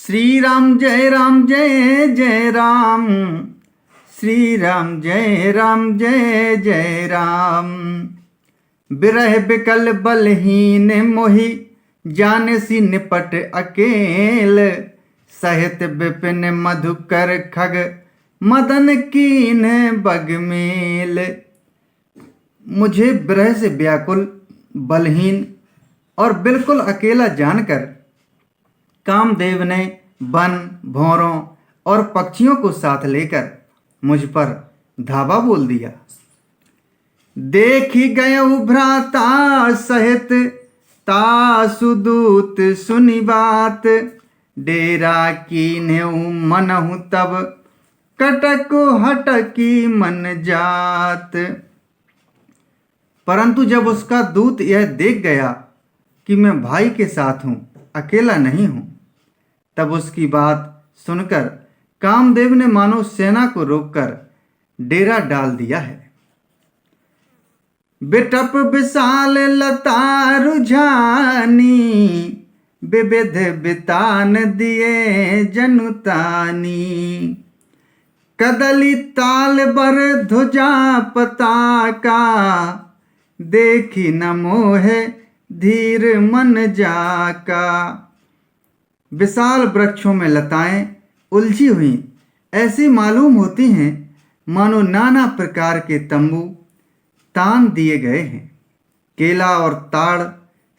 श्री राम जय जय राम। श्री राम जय जय राम। बिरह बिकल बलहीन मोहि जान सी निपट अकेल। सहित विपिन मधुकर खग मदन कीन बगमेल। मुझे बिरह से व्याकुल, बलहीन और बिल्कुल अकेला जानकर कामदेव ने वन, भौरों और पक्षियों को साथ लेकर मुझ पर धावा बोल दिया। देखी गयउ भ्राता सहित तासुदूत सुनी बात। डेरा कीन्हु मनहु तब कटक हटकी मन जात। परंतु जब उसका दूत यह देख गया कि मैं भाई के साथ हूं, अकेला नहीं हूं, तब उसकी बात सुनकर कामदेव ने मानो सेना को रोककर डेरा डाल दिया है। बिटप विशाल लता रुझानी, विविध बितान दिए जनुतानी। कदली ताल बर ध्वजा पताका, देखी न मोहे धीर मन जाका। विशाल वृक्षों में लताएं उलझी हुई ऐसी मालूम होती हैं मानो नाना प्रकार के तंबू तान दिए गए हैं। केला और ताड़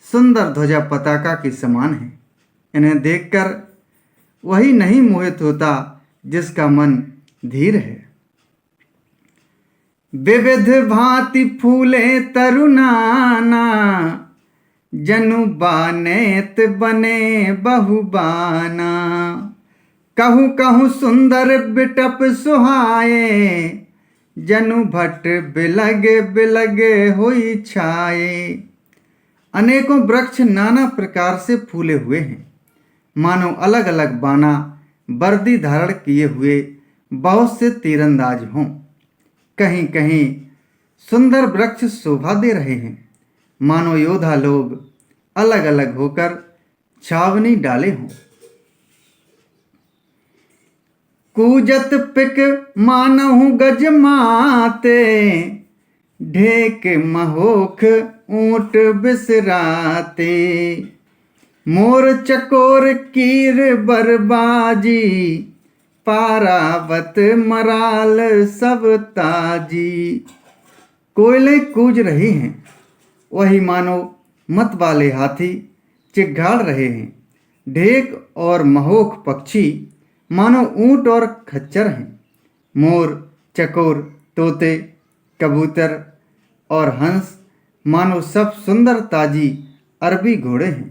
सुंदर ध्वजा पताका के समान हैं। इन्हें देखकर वही नहीं मोहित होता जिसका मन धीर है। विविध भांति फूले तरुनाना, जनु बानेत बने बहुबाना। कहूँ कहूँ सुंदर बिटप सुहाए, जनु भट्ट बिलग बिलग होई छाए। अनेकों वृक्ष नाना प्रकार से फूले हुए हैं, मानो अलग अलग बाना वर्दी धारण किए हुए बहुत से तीरंदाज हों। कहीं कहीं सुंदर वृक्ष शोभा दे रहे हैं, मानो योद्धा लोग अलग अलग होकर छावनी डाले हों। कूजत पिक मानहु गज माते, ढेक महोख ऊंट बिसराते। मोर चकोर कीर बरबाजी, पारावत मराल सब ताजी। कोयले कूज रही हैं, वही मानो मत वाले हाथी चिघाड़ रहे हैं। ढेक और महोख पक्षी मानो ऊंट और खच्चर हैं। मोर, चकोर, तोते, कबूतर और हंस मानो सब सुंदर ताजी अरबी घोड़े हैं।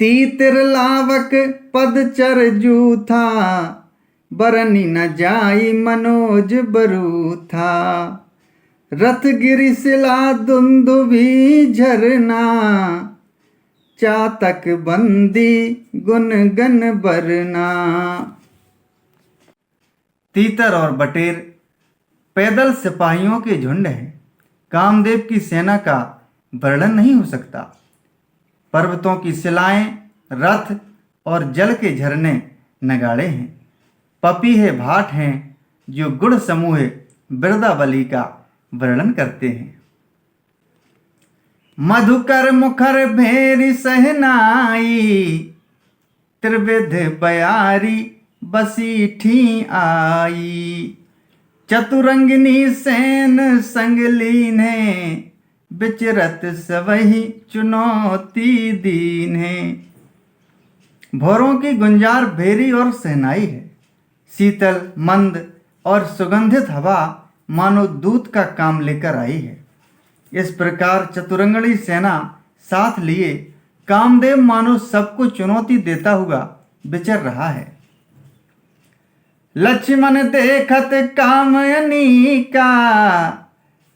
तीतिर लावक पदचर जूथा, बरनी न जाई मनोज बरूथा। रथ गिरि शिला दुंदुभी झरना, चातक बंदी गुन गन बरना। तीतर और बटेर पैदल सिपाहियों के झुंड हैं। कामदेव की सेना का वर्णन नहीं हो सकता। पर्वतों की शिलाएं, रथ और जल के झरने नगाड़े हैं। पपीहे भाट हैं जो गुण समूह बिरदावली का वर्णन करते हैं। मधुकर मुखर भेरी सहनाई, त्रिविध बयारी बसी ठी आई। चतुरंगिनी सेन संग लीने, बिचरत सवही चुनौती दीने। भौरों की गुंजार भेरी और सहनाई है। शीतल, मंद और सुगंधित हवा मानो दूत का काम लेकर आई है। इस प्रकार चतुरंगणी सेना साथ लिए कामदेव मानो सबको चुनौती देता हुआ विचर रहा है। लक्ष्मण देखत कामयनी का,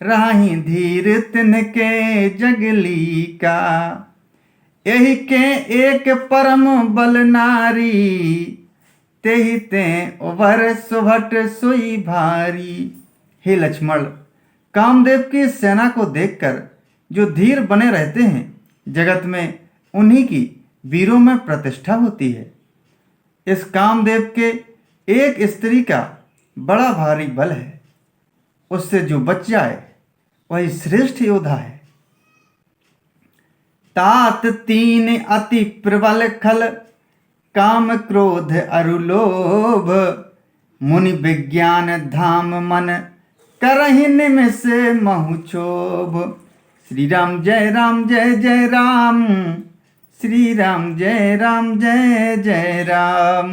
राही धीर तिनके जगली का। यही के एक परम बल नारी, तेहि ते उभर सुभट सोई भारी। हे लक्ष्मण, कामदेव की सेना को देखकर जो धीर बने रहते हैं, जगत में उन्हीं की वीरों में प्रतिष्ठा होती है। इस कामदेव के एक स्त्री का बड़ा भारी बल है, उससे जो बच जाए वही श्रेष्ठ योद्धा है। तात तीन अति प्रबल खल, काम क्रोध अरु लोभ, मुनि विज्ञान धाम मन, करहि निमिष महु क्षोभ। श्री राम जय राम जय जय राम, श्री राम जय जय राम।